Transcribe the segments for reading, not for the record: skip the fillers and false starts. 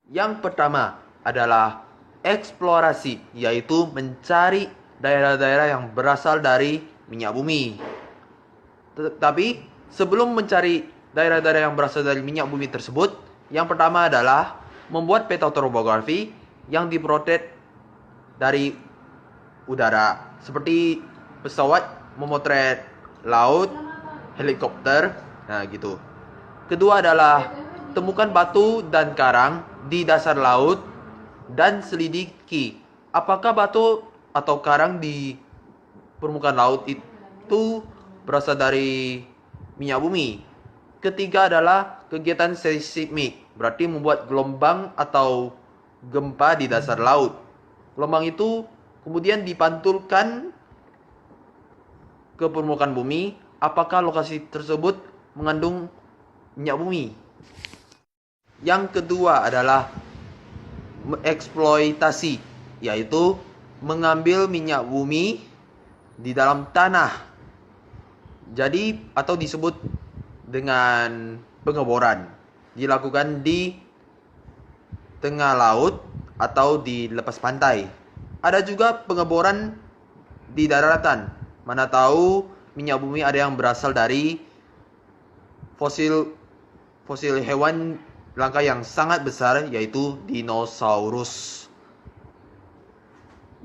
Yang pertama adalah eksplorasi, yaitu mencari daerah-daerah yang berasal dari minyak bumi. Tetapi sebelum mencari daerah-daerah yang berasal dari minyak bumi tersebut, yang pertama adalah membuat peta topografi yang diprotek dari udara, seperti pesawat memotret laut, helikopter, nah gitu. Kedua adalah temukan batu dan karang di dasar laut dan selidiki apakah batu atau karang di permukaan laut itu berasal dari minyak bumi. Ketiga adalah kegiatan seismik, berarti membuat gelombang atau gempa di dasar laut. Gelombang itu kemudian dipantulkan ke permukaan bumi, apakah lokasi tersebut mengandung minyak bumi. Yang kedua adalah eksploitasi, yaitu mengambil minyak bumi di dalam tanah. Jadi atau disebut dengan pengeboran, dilakukan di tengah laut atau di lepas pantai. Ada juga pengeboran di daratan. Mana tahu minyak bumi ada yang berasal dari fosil hewan langka yang sangat besar, yaitu dinosaurus.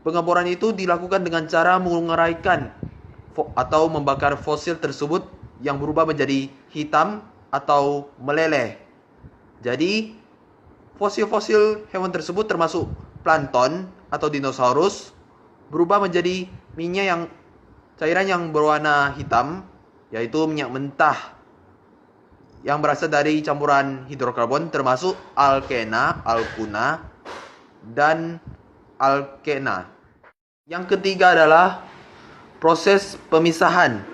Pengeboran itu dilakukan dengan cara menguraikan atau membakar fosil tersebut yang berubah menjadi hitam atau meleleh. Jadi fosil-fosil hewan tersebut termasuk plankton atau dinosaurus berubah menjadi minyak yang cairan yang berwarna hitam, yaitu minyak mentah yang berasal dari campuran hidrokarbon termasuk alkena, alkuna, dan alkena. Yang ketiga adalah proses pemisahan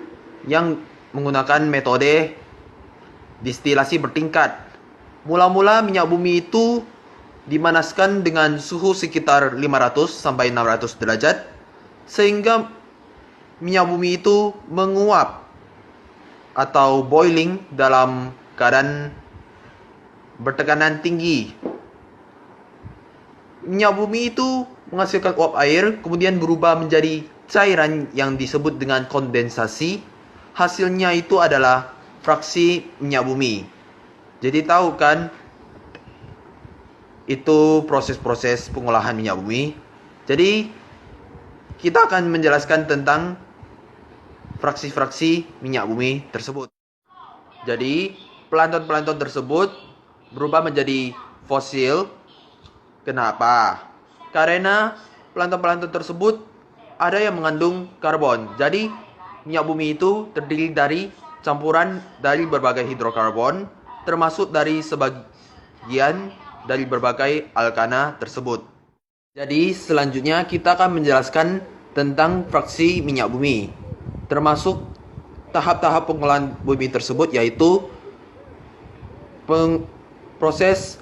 yang menggunakan metode distilasi bertingkat. Mula-mula minyak bumi itu dimanaskan dengan suhu sekitar 500 sampai 600 derajat sehingga minyak bumi itu menguap atau boiling dalam keadaan bertekanan tinggi. Minyak bumi itu menghasilkan uap air, kemudian berubah menjadi cairan yang disebut dengan kondensasi. Hasilnya itu adalah fraksi minyak bumi. Jadi tahu kan itu proses-proses pengolahan minyak bumi. Jadi kita akan menjelaskan tentang fraksi-fraksi minyak bumi tersebut. Jadi plankton-plankton tersebut berubah menjadi fosil. Kenapa? Karena plankton-plankton tersebut ada yang mengandung karbon. Jadi minyak bumi itu terdiri dari campuran dari berbagai hidrokarbon, termasuk dari sebagian dari berbagai alkana tersebut. Jadi selanjutnya kita akan menjelaskan tentang fraksi minyak bumi, termasuk tahap-tahap pengolahan bumi tersebut, yaitu proses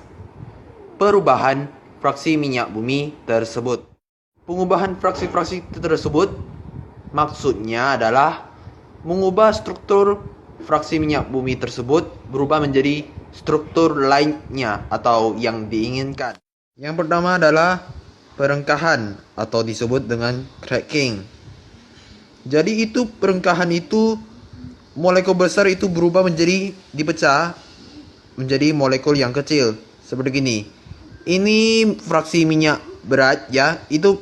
perubahan fraksi minyak bumi tersebut. Pengubahan fraksi-fraksi tersebut maksudnya adalah mengubah struktur fraksi minyak bumi tersebut berubah menjadi struktur lainnya atau yang diinginkan. Yang pertama adalah perengkahan atau disebut dengan cracking. Jadi itu perengkahan itu molekul besar itu berubah menjadi dipecah menjadi molekul yang kecil seperti gini. Ini fraksi minyak berat ya, itu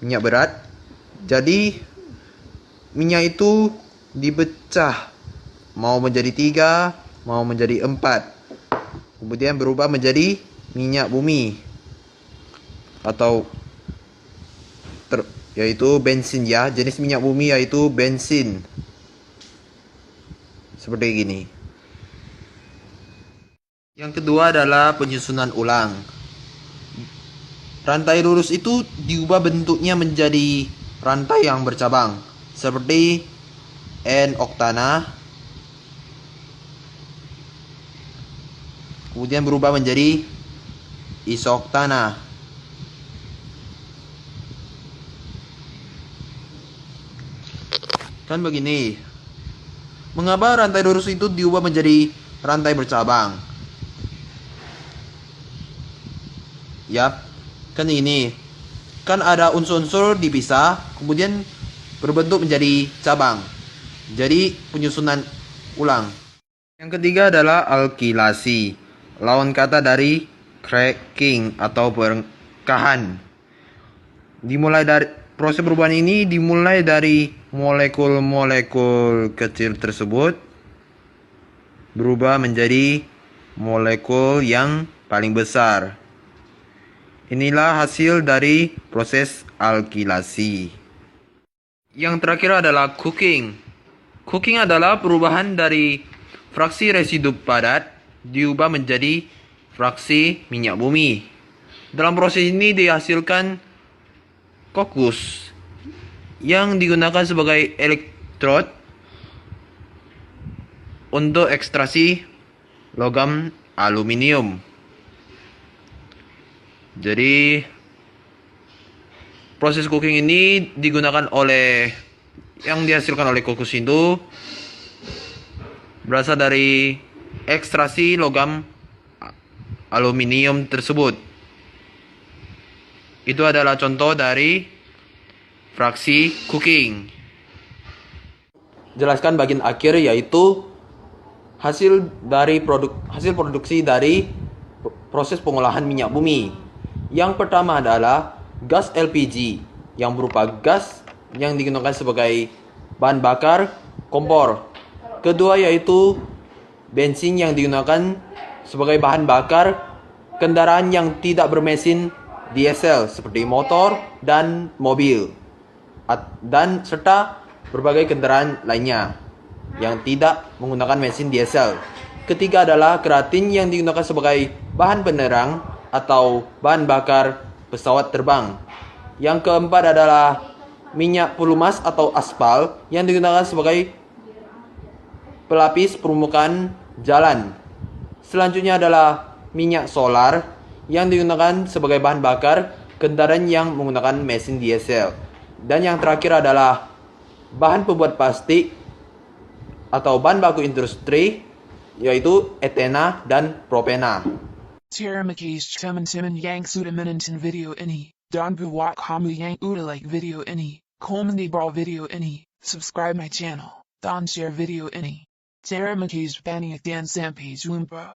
minyak berat. Jadi minyak itu dipecah mau menjadi 3, mau menjadi 4. Kemudian berubah menjadi minyak bumi atau yaitu bensin ya. Jenis minyak bumi yaitu bensin. Seperti gini. Yang kedua adalah penyusunan ulang. Rantai lurus itu diubah bentuknya menjadi rantai yang bercabang, seperti N-oktana. Kemudian berubah menjadi isoktana. Kan begini. Mengapa rantai lurus itu diubah menjadi rantai bercabang? Yap, kan ini. Kan ada unsur-unsur dipisah, kemudian berbentuk menjadi cabang. Jadi penyusunan ulang. Yang ketiga adalah alkilasi, lawan kata dari cracking atau perkahan. Dimulai dari proses perubahan ini dimulai dari molekul-molekul kecil tersebut berubah menjadi molekul yang paling besar. Inilah hasil dari proses alkilasi. Yang terakhir adalah cooking. Cooking adalah perubahan dari fraksi residu padat diubah menjadi fraksi minyak bumi. Dalam proses ini dihasilkan kokus yang digunakan sebagai elektrod untuk ekstraksi logam aluminium. Jadi proses cooking ini digunakan oleh yang dihasilkan oleh kokus itu berasal dari ekstraksi logam aluminium tersebut. Itu adalah contoh dari fraksi cooking. Jelaskan bagian akhir yaitu hasil produksi dari proses pengolahan minyak bumi. Yang pertama adalah gas LPG yang berupa gas yang digunakan sebagai bahan bakar kompor. Kedua yaitu bensin yang digunakan sebagai bahan bakar kendaraan yang tidak bermesin diesel seperti motor dan mobil, dan serta berbagai kendaraan lainnya yang tidak menggunakan mesin diesel. Ketiga adalah keratin yang digunakan sebagai bahan penerang atau bahan bakar pesawat terbang. Yang keempat adalah minyak pelumas atau aspal yang digunakan sebagai pelapis permukaan jalan. Selanjutnya adalah minyak solar yang digunakan sebagai bahan bakar kendaraan yang menggunakan mesin diesel. Dan yang terakhir adalah bahan pembuat plastik atau bahan baku industri, yaitu etena dan propena. Termakase teman-teman yang sudah menonton video ini, dan buat kamu yang udah like video ini, komen di bawah video ini, subscribe my channel, dan share video ini. Termakase banyak dan sampai jumpa.